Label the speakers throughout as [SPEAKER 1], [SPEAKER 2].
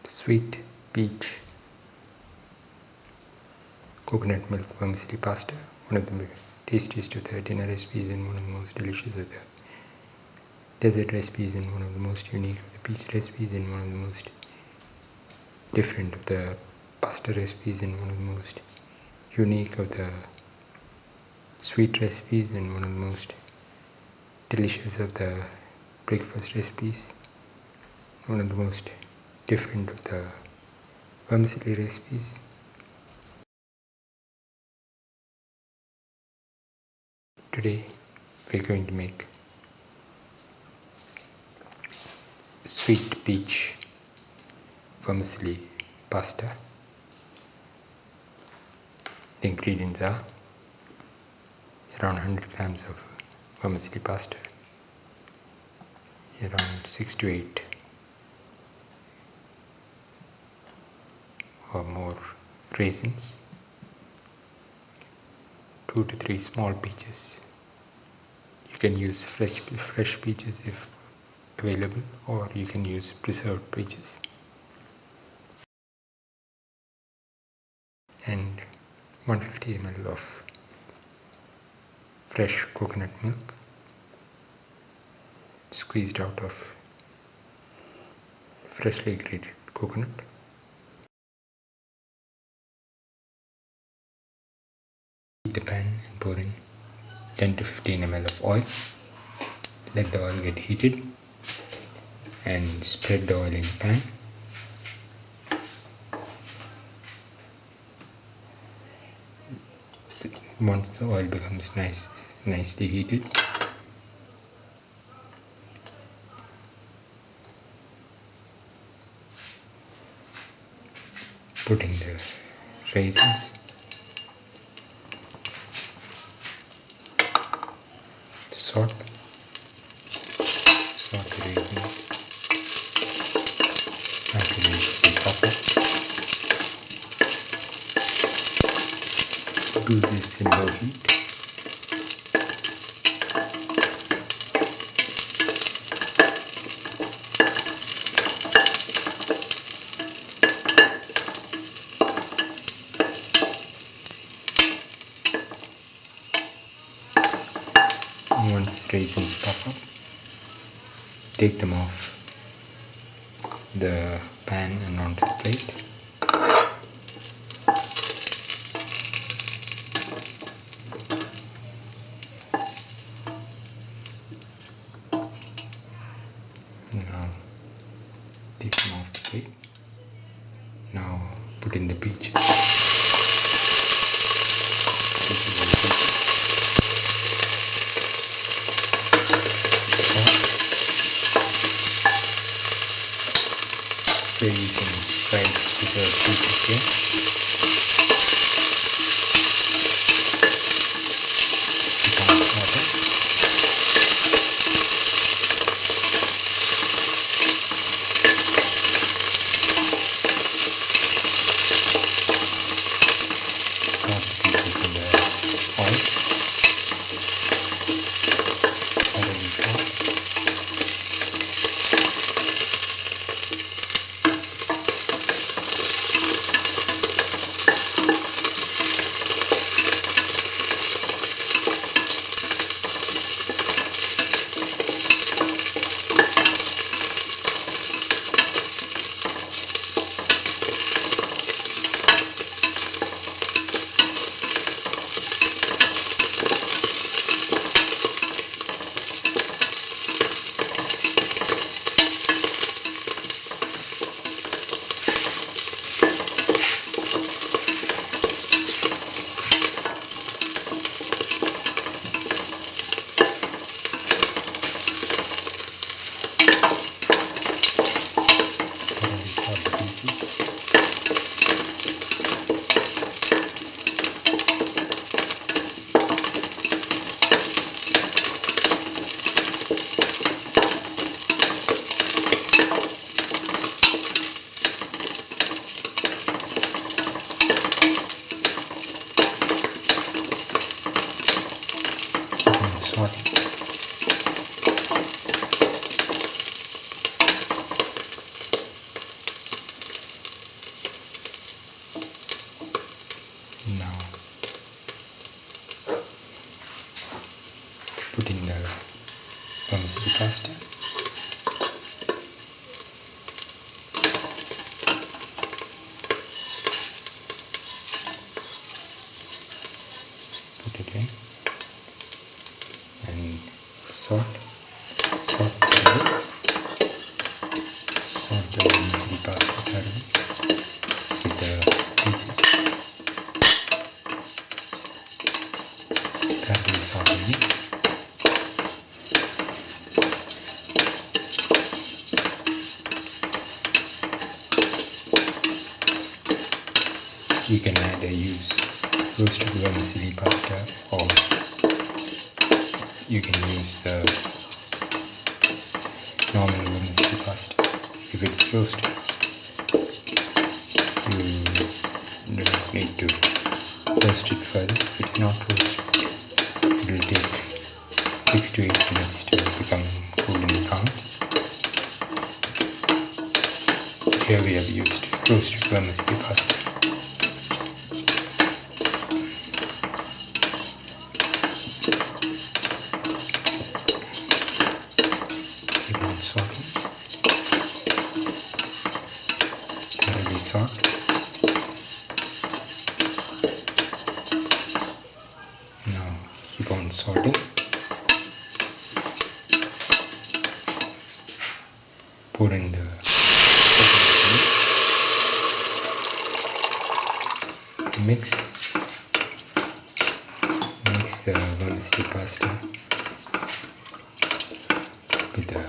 [SPEAKER 1] sweet peach coconut milk vermicelli pasta, one of the tastiest of the dinner recipes and one of the most delicious of the dessert recipes and one of the most unique of the peach recipes and one of the most different of the pasta recipes and one of the most unique of the sweet recipes and one of the most delicious of the breakfast recipes, one of the most different of the vermicelli recipes. Today we're going to make sweet peach vermicelli pasta. The ingredients are around 100 grams of vermicelli pasta, around 6 to 8 or more raisins, 2 to 3 small peaches. You can use fresh peaches if available, or you can use preserved peaches, and 150 ml of fresh coconut milk squeezed out of freshly grated coconut. Heat the pan and pour in 10 to 15 ml of oil. Let the oil get heated and spread the oil in the pan. Once the oil becomes nicely heated, put in the raisins, salt the raisins until they pop. Do this in low heat. Once raisins pop up, take them off the pan and onto the plate. Now take them off the plate. Now put in the peaches. So you can try it with the peaches here. Now put in the vermicelli pasta. Put it in and saute the vermicelli pasta thoroughly with the peaches. Thoroughly saute and mix. You can either use roasted vermicelli pasta or you can use the normal vermicelli pasta. If it's roasted, you do not need to roast it further. If it's not roasted, it will take 6 to 8 minutes to become golden brown. Here we have used roasted vermicelli pasta. Thoroughly saute. Now keep on sauteing. Pour in the mix the vermicelli pasta with the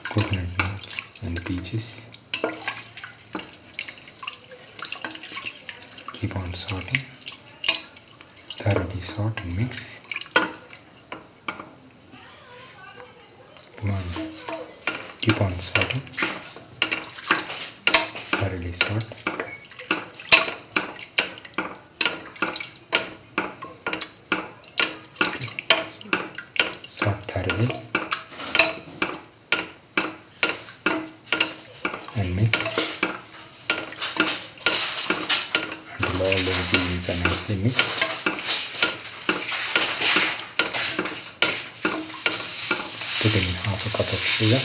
[SPEAKER 1] coconut milk and the peaches. Keep on sauteing. Thoroughly saute and mix. Come on. Keep on sauteing. Thoroughly saute. Saute thoroughly and mix until all the ingredients are nicely mixed. Put in half a cup of sugar.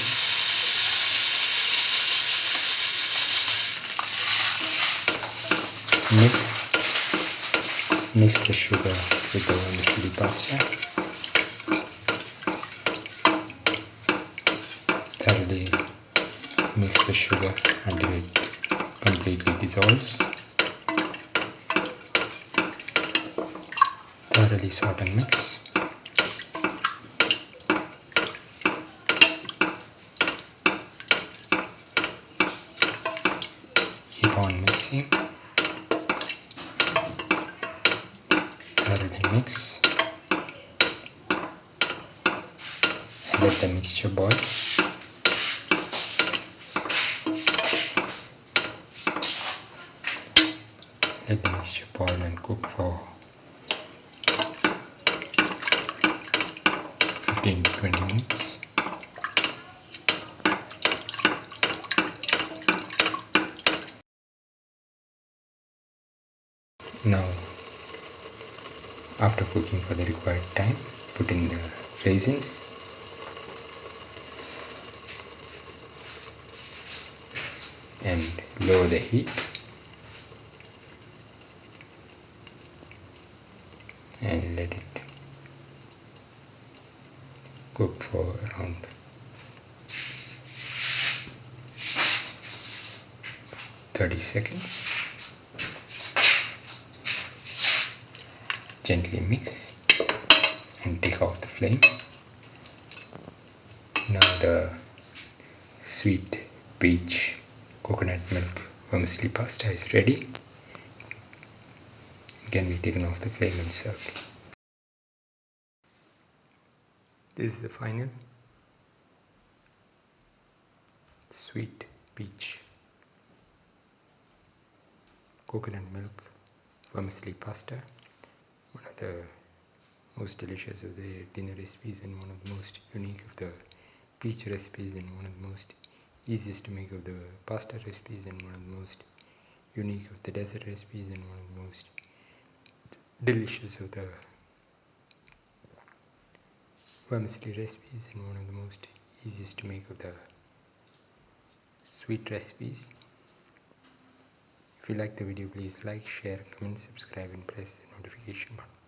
[SPEAKER 1] Mix the sugar with the vermicelli pasta. Thoroughly mix the sugar until it completely dissolves. Thoroughly saute and mix. Keep on mixing. Thoroughly mix. And let the mixture boil. Let the mixture boil and cook for 15 to 20 minutes. Now, after cooking for the required time, put in the raisins. And lower the heat. And let it cook for around 30 seconds. Gently mix and take off the flame. Now the sweet peach coconut milk vermicelli pasta is ready. It can be taken off the flame and served. This is the final sweet peach coconut milk vermicelli pasta. One of the most delicious of the dinner recipes and one of the most unique of the peach recipes and one of the most easiest to make of the pasta recipes and one of the most unique of the dessert recipes and one of the most delicious of the vermicelli recipes and one of the most easiest to make of the sweet recipes. If you like the video, please like, share, comment, subscribe and press the notification button.